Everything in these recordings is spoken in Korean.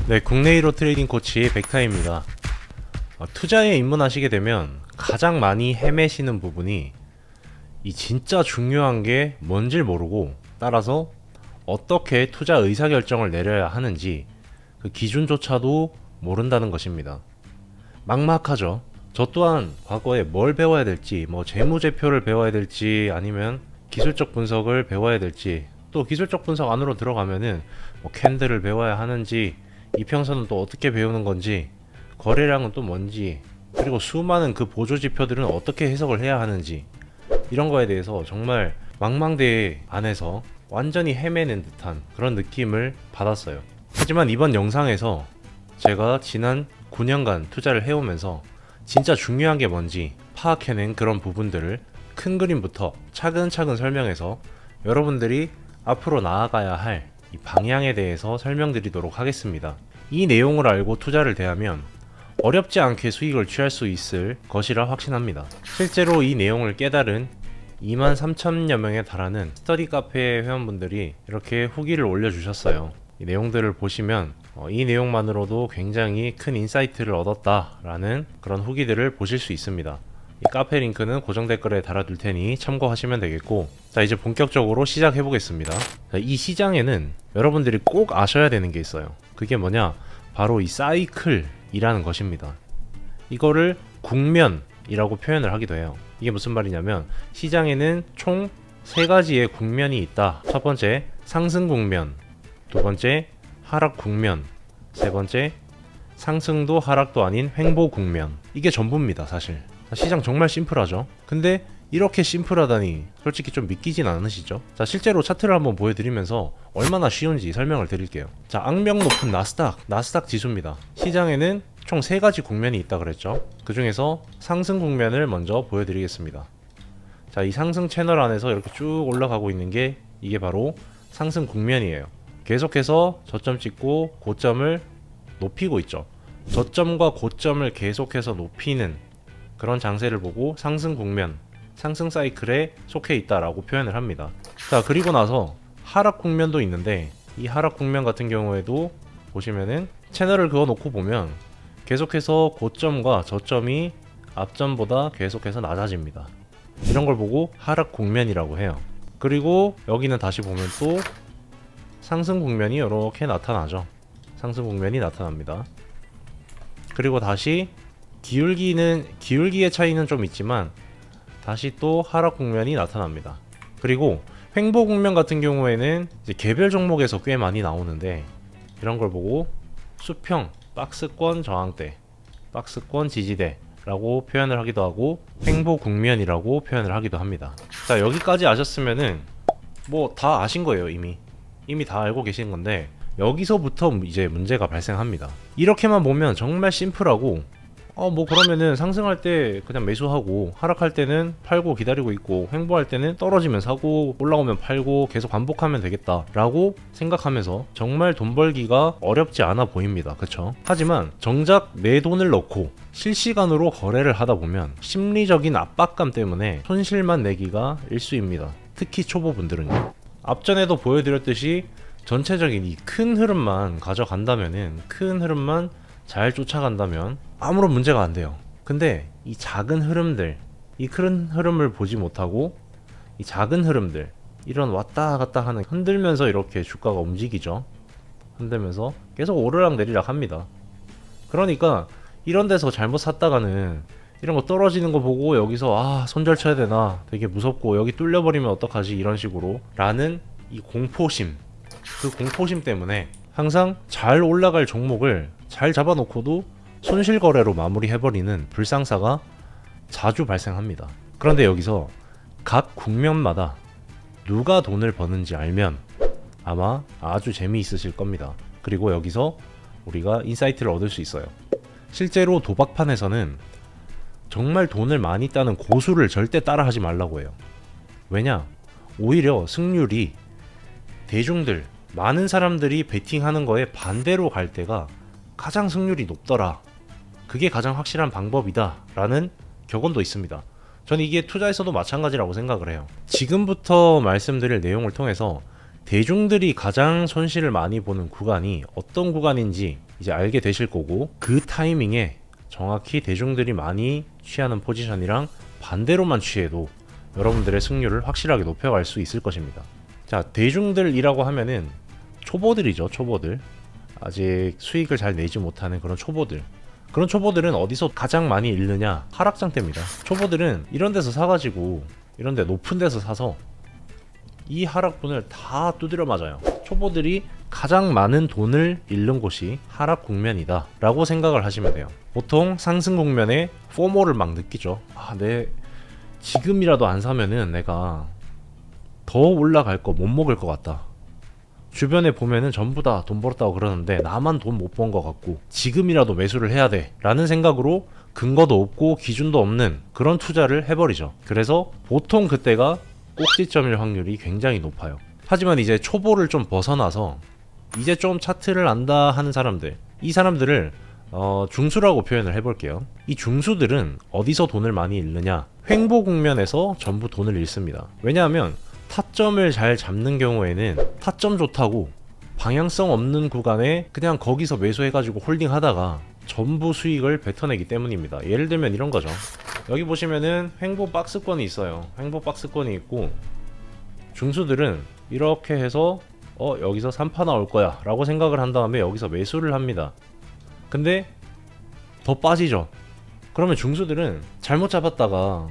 네, 국내 1호 트레이딩 코치 백타입니다. 투자에 입문하시게 되면 가장 많이 헤매시는 부분이 이 진짜 중요한 게 뭔지 모르고, 따라서 어떻게 투자 의사결정을 내려야 하는지 그 기준조차도 모른다는 것입니다. 막막하죠. 저 또한 과거에 뭘 배워야 될지, 뭐 재무제표를 배워야 될지, 아니면 기술적 분석을 배워야 될지, 또 기술적 분석 안으로 들어가면은 뭐 캔들을 배워야 하는지, 이평선은 또 어떻게 배우는 건지, 거래량은 또 뭔지, 그리고 수많은 그 보조지표들은 어떻게 해석을 해야 하는지, 이런 거에 대해서 정말 망망대해 안에서 완전히 헤매는 듯한 그런 느낌을 받았어요. 하지만 이번 영상에서 제가 지난 9년간 투자를 해오면서 진짜 중요한 게 뭔지 파악해낸 그런 부분들을 큰 그림부터 차근차근 설명해서 여러분들이 앞으로 나아가야 할 이 방향에 대해서 설명드리도록 하겠습니다. 이 내용을 알고 투자를 대하면 어렵지 않게 수익을 취할 수 있을 것이라 확신합니다. 실제로 이 내용을 깨달은 23,000여 명에 달하는 스터디 카페 회원분들이 이렇게 후기를 올려주셨어요. 이 내용들을 보시면 이 내용만으로도 굉장히 큰 인사이트를 얻었다 라는 그런 후기들을 보실 수 있습니다. 이 카페 링크는 고정 댓글에 달아둘 테니 참고하시면 되겠고, 자, 이제 본격적으로 시작해 보겠습니다. 이 시장에는 여러분들이 꼭 아셔야 되는 게 있어요. 그게 뭐냐, 바로 이 사이클이라는 것입니다. 이거를 국면이라고 표현을 하기도 해요. 이게 무슨 말이냐면, 시장에는 총 3가지의 국면이 있다. 첫 번째 상승 국면, 두 번째 하락 국면, 세 번째 상승도 하락도 아닌 횡보 국면. 이게 전부입니다. 사실 시장 정말 심플하죠. 근데 이렇게 심플하다니 솔직히 좀 믿기진 않으시죠? 자, 실제로 차트를 한번 보여드리면서 얼마나 쉬운지 설명을 드릴게요. 자, 악명 높은 나스닥 지수입니다. 시장에는 총 3가지 국면이 있다 그랬죠. 그 중에서 상승 국면을 먼저 보여드리겠습니다. 자, 이 상승 채널 안에서 이렇게 쭉 올라가고 있는 게 이게 바로 상승 국면이에요. 계속해서 저점 찍고 고점을 높이고 있죠. 저점과 고점을 계속해서 높이는 그런 장세를 보고 상승 국면, 상승 사이클에 속해 있다라고 표현을 합니다. 자, 그리고 나서 하락 국면도 있는데, 이 하락 국면 같은 경우에도 보시면은 채널을 그어 놓고 보면 계속해서 고점과 저점이 앞점보다 계속해서 낮아집니다. 이런 걸 보고 하락 국면이라고 해요. 그리고 여기는 다시 보면 또 상승 국면이 이렇게 나타나죠. 상승 국면이 나타납니다. 그리고 다시 기울기의 차이는 좀 있지만 다시 또 하락 국면이 나타납니다. 그리고 횡보 국면 같은 경우에는 이제 개별 종목에서 꽤 많이 나오는데, 이런 걸 보고 수평 박스권 저항대, 박스권 지지대 라고 표현을 하기도 하고, 횡보 국면이라고 표현을 하기도 합니다. 자, 여기까지 아셨으면은 뭐 다 아신 거예요. 이미 다 알고 계신 건데, 여기서부터 이제 문제가 발생합니다. 이렇게만 보면 정말 심플하고, 뭐 그러면은 상승할 때 그냥 매수하고, 하락할 때는 팔고 기다리고 있고, 횡보할 때는 떨어지면 사고, 올라오면 팔고, 계속 반복하면 되겠다 라고 생각하면서 정말 돈 벌기가 어렵지 않아 보입니다. 그쵸? 하지만 정작 내 돈을 넣고 실시간으로 거래를 하다 보면 심리적인 압박감 때문에 손실만 내기가 일쑤입니다. 특히 초보분들은요. 앞전에도 보여드렸듯이 전체적인 이 큰 흐름만 가져간다면은, 큰 흐름만 잘 쫓아간다면 아무런 문제가 안 돼요. 근데 이 작은 흐름들, 이 큰 흐름을 보지 못하고 이 작은 흐름들, 이런 왔다 갔다 하는, 흔들면서 이렇게 주가가 움직이죠. 흔들면서 계속 오르락 내리락 합니다. 그러니까 이런 데서 잘못 샀다가는 이런 거 떨어지는 거 보고 여기서 손절 쳐야 되나, 되게 무섭고 여기 뚫려버리면 어떡하지, 이런 식으로 라는 이 공포심, 그 공포심 때문에 항상 잘 올라갈 종목을 잘 잡아놓고도 손실 거래로 마무리해버리는 불상사가 자주 발생합니다. 그런데 여기서 각 국면마다 누가 돈을 버는지 알면 아마 아주 재미있으실 겁니다. 그리고 여기서 우리가 인사이트를 얻을 수 있어요. 실제로 도박판에서는 정말 돈을 많이 따는 고수를 절대 따라하지 말라고 해요. 왜냐? 오히려 승률이 대중들, 많은 사람들이 베팅하는 거에 반대로 갈 때가 가장 승률이 높더라, 그게 가장 확실한 방법이다 라는 격언도 있습니다. 저는 이게 투자에서도 마찬가지라고 생각을 해요. 지금부터 말씀드릴 내용을 통해서 대중들이 가장 손실을 많이 보는 구간이 어떤 구간인지 이제 알게 되실 거고, 그 타이밍에 정확히 대중들이 많이 취하는 포지션이랑 반대로만 취해도 여러분들의 승률을 확실하게 높여갈 수 있을 것입니다. 자, 대중들이라고 하면은 초보들이죠. 초보들, 아직 수익을 잘 내지 못하는 그런 초보들. 그런 초보들은 어디서 가장 많이 잃느냐? 하락 상태입니다. 초보들은 이런 데서 사가지고, 이런 데 높은 데서 사서 이 하락분을 다 두드려 맞아요. 초보들이 가장 많은 돈을 잃는 곳이 하락 국면이다 라고 생각을 하시면 돼요. 보통 상승 국면에 포모를 막 느끼죠. 내 지금이라도 안 사면은 내가 더 올라갈 거 못 먹을 것 같다. 주변에 보면은 전부 다 돈 벌었다고 그러는데 나만 돈 못 번 것 같고, 지금이라도 매수를 해야 돼 라는 생각으로 근거도 없고 기준도 없는 그런 투자를 해버리죠. 그래서 보통 그때가 꼭지점일 확률이 굉장히 높아요. 하지만 이제 초보를 좀 벗어나서 이제 좀 차트를 안다 하는 사람들, 이 사람들을 중수라고 표현을 해볼게요. 이 중수들은 어디서 돈을 많이 잃느냐? 횡보 국면에서 전부 돈을 잃습니다. 왜냐하면 타점을 잘 잡는 경우에는 타점 좋다고 방향성 없는 구간에 그냥 거기서 매수해가지고 홀딩 하다가 전부 수익을 뱉어내기 때문입니다. 예를 들면 이런 거죠. 여기 보시면은 횡보 박스권이 있어요. 횡보 박스권이 있고, 중수들은 이렇게 해서 여기서 3파 나올 거야 라고 생각을 한 다음에 여기서 매수를 합니다. 근데 더 빠지죠. 그러면 중수들은 잘못 잡았다가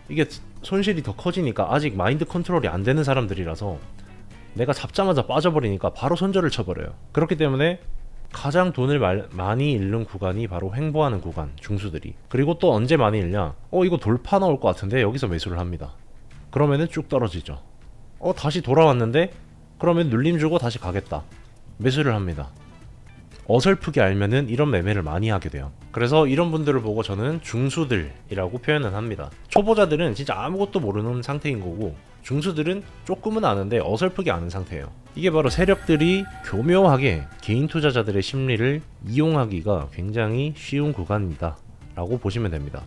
이게 손실이 더 커지니까, 아직 마인드 컨트롤이 안 되는 사람들이라서 내가 잡자마자 빠져버리니까 바로 손절을 쳐버려요. 그렇기 때문에 가장 돈을 많이 잃는 구간이 바로 횡보하는 구간, 중수들이. 그리고 또 언제 많이 잃냐? 이거 돌파 나올 것 같은데 여기서 매수를 합니다. 그러면은 쭉 떨어지죠. 다시 돌아왔는데 그러면 눌림 주고 다시 가겠다. 매수를 합니다. 어설프게 알면은 이런 매매를 많이 하게 돼요. 그래서 이런 분들을 보고 저는 중수들이라고 표현을 합니다. 초보자들은 진짜 아무것도 모르는 상태인 거고, 중수들은 조금은 아는데 어설프게 아는 상태예요. 이게 바로 세력들이 교묘하게 개인 투자자들의 심리를 이용하기가 굉장히 쉬운 구간이다 라고 보시면 됩니다.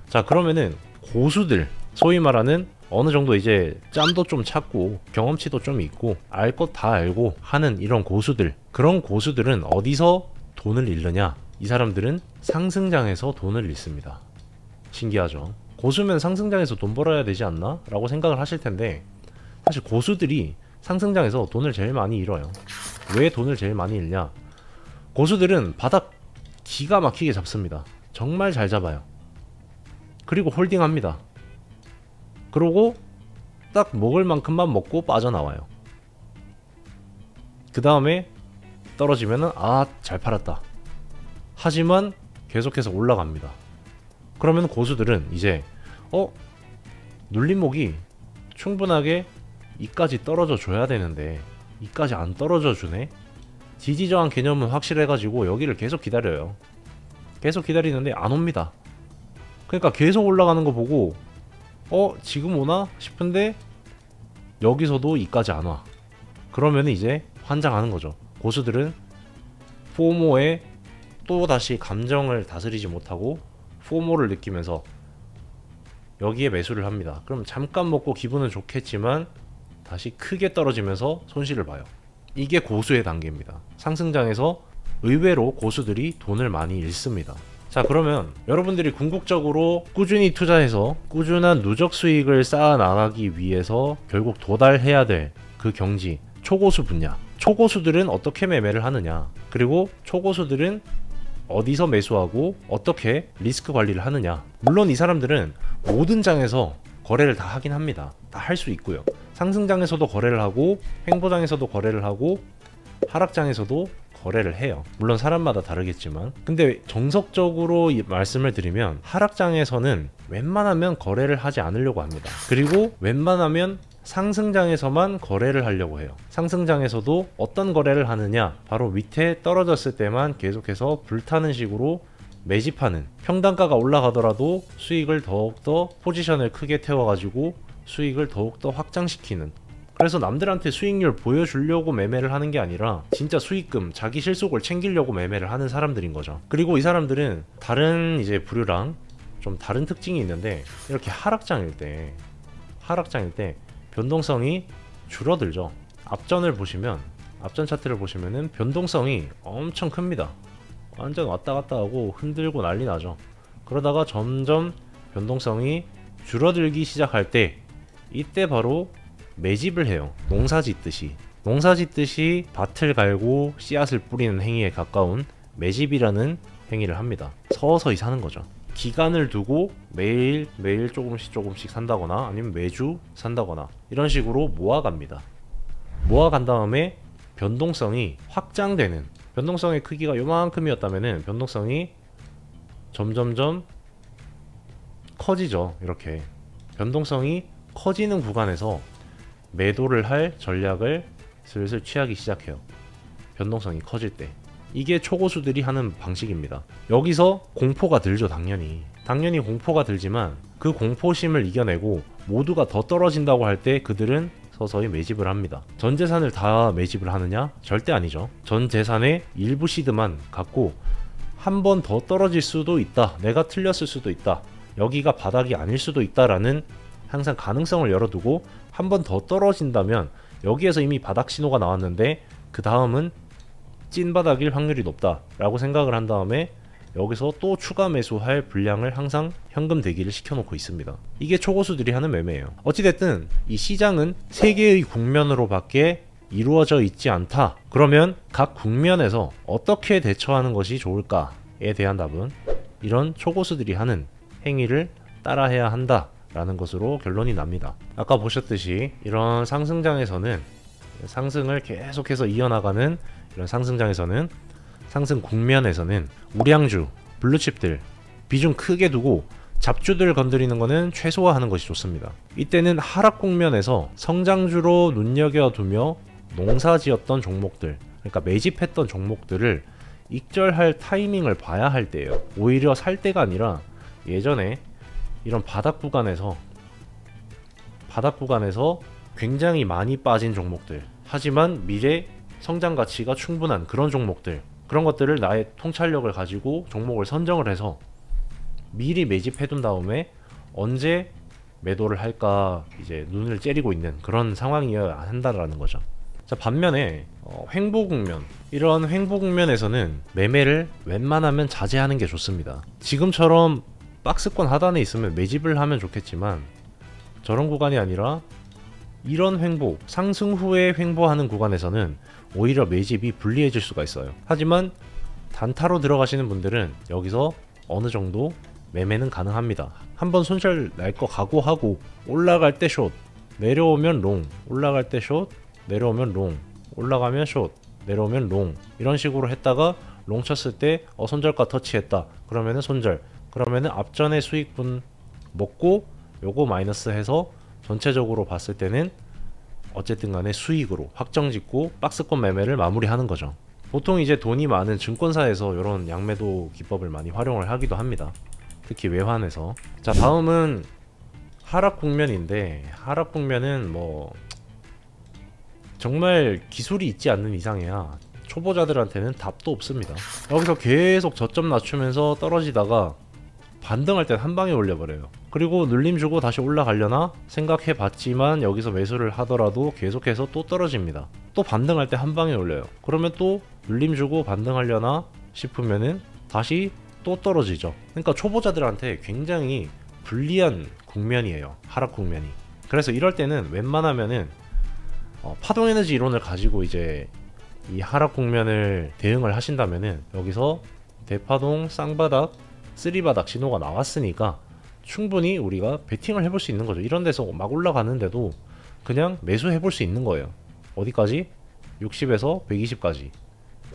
자, 그러면은 고수들, 소위 말하는 어느 정도 이제 짬도 좀 찾고 경험치도 좀 있고 알 것 다 알고 하는 이런 고수들, 그런 고수들은 어디서 돈을 잃느냐? 이 사람들은 상승장에서 돈을 잃습니다. 신기하죠? 고수면 상승장에서 돈 벌어야 되지 않나? 라고 생각을 하실 텐데, 사실 고수들이 상승장에서 돈을 제일 많이 잃어요. 왜 돈을 제일 많이 잃냐? 고수들은 바닥 기가 막히게 잡습니다. 정말 잘 잡아요. 그리고 홀딩합니다. 그러고 딱 먹을 만큼만 먹고 빠져나와요. 그 다음에 떨어지면은 잘 팔았다. 하지만 계속해서 올라갑니다. 그러면 고수들은 이제 눌림목이 충분하게 이까지 떨어져 줘야 되는데 이까지 안 떨어져 주네. 지지저항 개념은 확실해가지고 여기를 계속 기다려요. 계속 기다리는데 안 옵니다. 그러니까 계속 올라가는 거 보고 지금 오나 싶은데 여기서도 이까지 안 와. 그러면 이제 환장하는 거죠. 고수들은 포모에 또다시 감정을 다스리지 못하고 포모를 느끼면서 여기에 매수를 합니다. 그럼 잠깐 먹고 기분은 좋겠지만 다시 크게 떨어지면서 손실을 봐요. 이게 고수의 단계입니다. 상승장에서 의외로 고수들이 돈을 많이 잃습니다. 자, 그러면 여러분들이 궁극적으로 꾸준히 투자해서 꾸준한 누적 수익을 쌓아 나가기 위해서 결국 도달해야 될 그 경지, 초고수 분야. 초고수들은 어떻게 매매를 하느냐, 그리고 초고수들은 어디서 매수하고 어떻게 리스크 관리를 하느냐. 물론 이 사람들은 모든 장에서 거래를 다 하긴 합니다. 다 할 수 있고요. 상승장에서도 거래를 하고 횡보장에서도 거래를 하고 하락장에서도 거래를 해요. 물론 사람마다 다르겠지만, 근데 정석적으로 말씀을 드리면 하락장에서는 웬만하면 거래를 하지 않으려고 합니다. 그리고 웬만하면 상승장에서만 거래를 하려고 해요. 상승장에서도 어떤 거래를 하느냐, 바로 밑에 떨어졌을 때만 계속해서 불타는 식으로 매집하는, 평단가가 올라가더라도 수익을 더욱더 포지션을 크게 태워가지고 수익을 더욱더 확장시키는, 그래서 남들한테 수익률 보여주려고 매매를 하는 게 아니라 진짜 수익금, 자기 실속을 챙기려고 매매를 하는 사람들인 거죠. 그리고 이 사람들은 다른 이제 부류랑 좀 다른 특징이 있는데, 이렇게 하락장일 때 변동성이 줄어들죠. 앞전을 보시면, 앞전 차트를 보시면은 변동성이 엄청 큽니다. 완전 왔다 갔다 하고 흔들고 난리 나죠. 그러다가 점점 변동성이 줄어들기 시작할 때, 이때 바로 매집을 해요. 농사 짓듯이 밭을 갈고 씨앗을 뿌리는 행위에 가까운 매집이라는 행위를 합니다. 서서히 사는 거죠. 기간을 두고 매일 조금씩 산다거나 아니면 매주 산다거나 이런 식으로 모아갑니다. 모아간 다음에 변동성이 확장되는, 변동성의 크기가 요만큼이었다면은 변동성이 점점점 커지죠. 이렇게 변동성이 커지는 구간에서 매도를 할 전략을 슬슬 취하기 시작해요. 변동성이 커질 때. 이게 초고수들이 하는 방식입니다. 여기서 공포가 들죠. 당연히 공포가 들지만 그 공포심을 이겨내고 모두가 더 떨어진다고 할 때 그들은 서서히 매집을 합니다. 전 재산을 다 매집을 하느냐? 절대 아니죠. 전 재산의 일부 시드만 갖고 한 번 더 떨어질 수도 있다, 내가 틀렸을 수도 있다, 여기가 바닥이 아닐 수도 있다라는 항상 가능성을 열어두고 한 번 더 떨어진다면 여기에서 이미 바닥 신호가 나왔는데 그 다음은 찐바닥일 확률이 높다 라고 생각을 한 다음에 여기서 또 추가 매수할 분량을 항상 현금 대기를 시켜놓고 있습니다. 이게 초고수들이 하는 매매예요. 어찌됐든 이 시장은 세 개의 국면으로 밖에 이루어져 있지 않다. 그러면 각 국면에서 어떻게 대처하는 것이 좋을까에 대한 답은 이런 초고수들이 하는 행위를 따라해야 한다 라는 것으로 결론이 납니다. 아까 보셨듯이 이런 상승장에서는, 상승을 계속해서 이어나가는 이런 상승장에서는, 상승 국면에서는 우량주, 블루칩들 비중 크게 두고 잡주들 건드리는 거는 최소화하는 것이 좋습니다. 이때는 하락 국면에서 성장주로 눈여겨두며 농사지었던 종목들, 그러니까 매집했던 종목들을 익절할 타이밍을 봐야 할 때예요. 오히려 살 때가 아니라 예전에 이런 바닥 구간에서 굉장히 많이 빠진 종목들, 하지만 미래 성장 가치가 충분한 그런 종목들, 그런 것들을 나의 통찰력을 가지고 종목을 선정을 해서 미리 매집해둔 다음에 언제 매도를 할까 이제 눈을 째리고 있는 그런 상황이어야 한다라는 거죠. 자, 반면에 횡보 국면, 이런 횡보 국면에서는 매매를 웬만하면 자제하는 게 좋습니다. 지금처럼 박스권 하단에 있으면 매집을 하면 좋겠지만 저런 구간이 아니라 이런 횡보, 상승 후에 횡보하는 구간에서는 오히려 매집이 불리해질 수가 있어요. 하지만 단타로 들어가시는 분들은 여기서 어느 정도 매매는 가능합니다. 한번 손절 날 거 각오하고 올라갈 때 숏, 내려오면 롱, 올라갈 때 숏, 내려오면 롱, 올라가면 숏, 내려오면 롱, 이런 식으로 했다가 롱 쳤을 때 손절가 터치했다 그러면은 손절, 그러면은 앞전의 수익분 먹고 요거 마이너스 해서 전체적으로 봤을 때는 어쨌든 간에 수익으로 확정짓고 박스권 매매를 마무리하는 거죠. 보통 이제 돈이 많은 증권사에서 이런 양매도 기법을 많이 활용을 하기도 합니다. 특히 외환에서. 자, 다음은 하락 국면인데, 하락 국면은 뭐 정말 기술이 있지 않는 이상이야 초보자들한테는 답도 없습니다. 여기서 계속 저점 낮추면서 떨어지다가 반등할 땐 한 방에 올려버려요. 그리고 눌림 주고 다시 올라가려나 생각해 봤지만 여기서 매수를 하더라도 계속해서 또 떨어집니다. 또 반등할 때 한 방에 올려요. 그러면 또 눌림 주고 반등하려나 싶으면은 다시 또 떨어지죠. 그러니까 초보자들한테 굉장히 불리한 국면이에요, 하락 국면이. 그래서 이럴 때는 웬만하면은 파동에너지 이론을 가지고 이제 이 하락 국면을 대응을 하신다면은 여기서 대파동, 쌍바닥, 쓰리바닥 신호가 나왔으니까 충분히 우리가 베팅을 해볼 수 있는 거죠. 이런 데서 막 올라가는데도 그냥 매수해볼 수 있는 거예요. 어디까지? 60에서 120까지.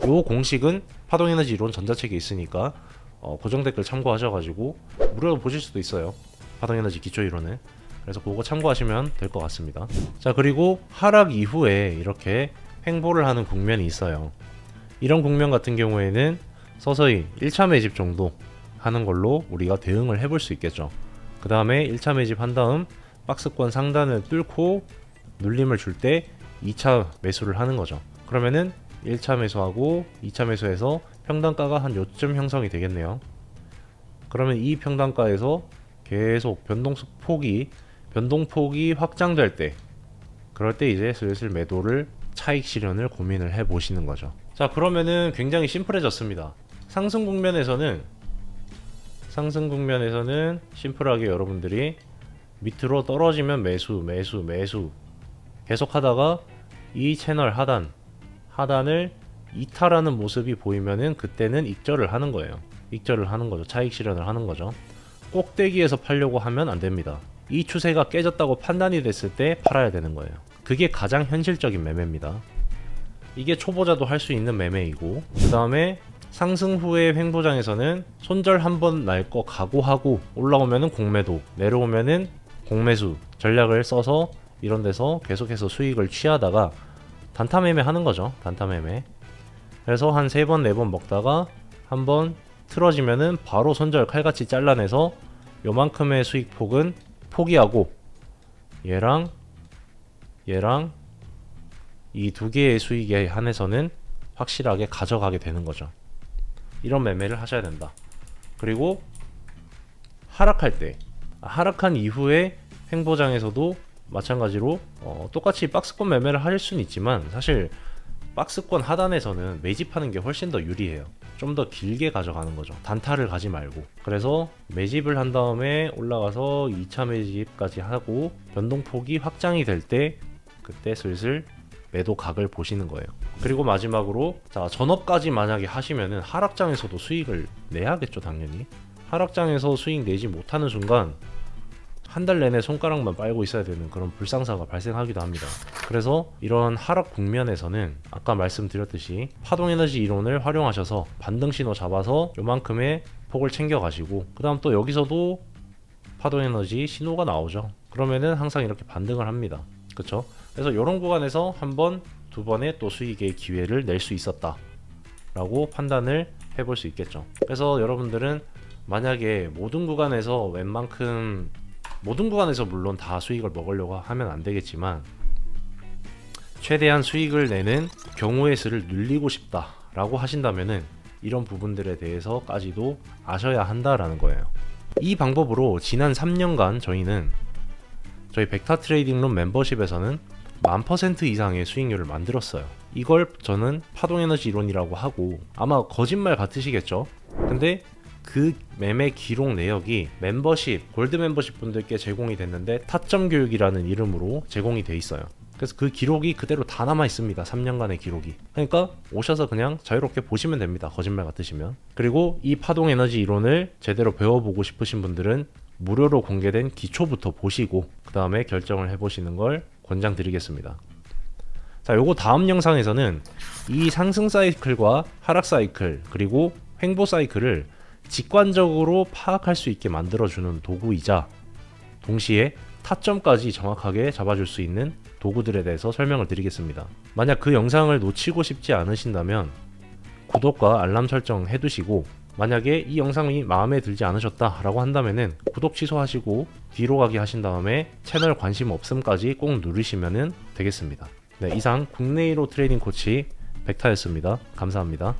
요 공식은 파동에너지 이론 전자책에 있으니까 고정 댓글 참고하셔가지고 무료로 보실 수도 있어요, 파동에너지 기초이론을. 그래서 그거 참고하시면 될 것 같습니다. 자, 그리고 하락 이후에 이렇게 횡보를 하는 국면이 있어요. 이런 국면 같은 경우에는 서서히 1차 매집 정도 하는 걸로 우리가 대응을 해볼 수 있겠죠. 그 다음에 1차 매집 한 다음 박스권 상단을 뚫고 눌림을 줄 때 2차 매수를 하는 거죠. 그러면은 1차 매수하고 2차 매수해서 평단가가 한 요쯤 형성이 되겠네요. 그러면 이 평단가에서 계속 변동폭이 확장될 때, 그럴 때 이제 슬슬 매도를 차익 실현을 고민을 해 보시는 거죠. 자, 그러면은 굉장히 심플해졌습니다. 상승 국면에서는 심플하게 여러분들이 밑으로 떨어지면 매수 계속 하다가 이 채널 하단을 이탈하는 모습이 보이면은 그때는 익절을 하는 거예요. 익절을 하는 거죠. 차익 실현을 하는 거죠. 꼭대기에서 팔려고 하면 안 됩니다. 이 추세가 깨졌다고 판단이 됐을 때 팔아야 되는 거예요. 그게 가장 현실적인 매매입니다. 이게 초보자도 할 수 있는 매매이고, 그 다음에 상승 후의 횡보장에서는 손절 한번 날 거 각오하고 올라오면은 공매도, 내려오면은 공매수 전략을 써서 이런 데서 계속해서 수익을 취하다가 단타 매매 하는 거죠. 단타 매매. 그래서 한 3번 4번 먹다가 한번 틀어지면은 바로 손절 칼같이 잘라내서 요만큼의 수익폭은 포기하고 얘랑 이 두 개의 수익에 한해서는 확실하게 가져가게 되는 거죠. 이런 매매를 하셔야 된다. 그리고 하락할 때, 하락한 이후에 횡보장에서도 마찬가지로 똑같이 박스권 매매를 하실 수는 있지만, 사실 박스권 하단에서는 매집하는 게 훨씬 더 유리해요. 좀 더 길게 가져가는 거죠. 단타를 가지 말고. 그래서 매집을 한 다음에 올라가서 2차 매집까지 하고 변동폭이 확장이 될 때 그때 슬슬 매도 각을 보시는 거예요. 그리고 마지막으로, 자, 전업까지 만약에 하시면은 하락장에서도 수익을 내야겠죠. 당연히 하락장에서 수익 내지 못하는 순간 한 달 내내 손가락만 빨고 있어야 되는 그런 불상사가 발생하기도 합니다. 그래서 이런 하락 국면에서는 아까 말씀드렸듯이 파동에너지 이론을 활용하셔서 반등신호 잡아서 요만큼의 폭을 챙겨 가시고, 그 다음 또 여기서도 파동에너지 신호가 나오죠. 그러면은 항상 이렇게 반등을 합니다. 그쵸? 그래서 이런 구간에서 한 번, 두 번의 또 수익의 기회를 낼 수 있었다 라고 판단을 해볼 수 있겠죠. 그래서 여러분들은 만약에 모든 구간에서 물론 다 수익을 먹으려고 하면 안 되겠지만, 최대한 수익을 내는 경우의 수를 늘리고 싶다 라고 하신다면은 이런 부분들에 대해서까지도 아셔야 한다라는 거예요. 이 방법으로 지난 3년간 저희 벡터 트레이딩룸 멤버십에서는 1000% 이상의 수익률을 만들었어요. 이걸 저는 파동에너지 이론이라고 하고, 아마 거짓말 같으시겠죠? 근데 그 매매 기록 내역이 멤버십, 골드 멤버십 분들께 제공이 됐는데 타점 교육이라는 이름으로 제공이 돼 있어요. 그래서 그 기록이 그대로 다 남아 있습니다. 3년간의 기록이. 그러니까 오셔서 그냥 자유롭게 보시면 됩니다. 거짓말 같으시면. 그리고 이 파동 에너지 이론을 제대로 배워보고 싶으신 분들은 무료로 공개된 기초부터 보시고 그 다음에 결정을 해보시는 걸 권장드리겠습니다. 자, 요거 다음 영상에서는 이 상승 사이클과 하락 사이클 그리고 횡보 사이클을 직관적으로 파악할 수 있게 만들어주는 도구이자 동시에 타점까지 정확하게 잡아줄 수 있는 도구들에 대해서 설명을 드리겠습니다. 만약 그 영상을 놓치고 싶지 않으신다면 구독과 알람 설정 해두시고, 만약에 이 영상이 마음에 들지 않으셨다 라고 한다면은 구독 취소하시고 뒤로 가기 하신 다음에 채널 관심 없음까지 꼭 누르시면 되겠습니다. 네, 이상 국내 1호 트레이딩 코치 벡터였습니다. 감사합니다.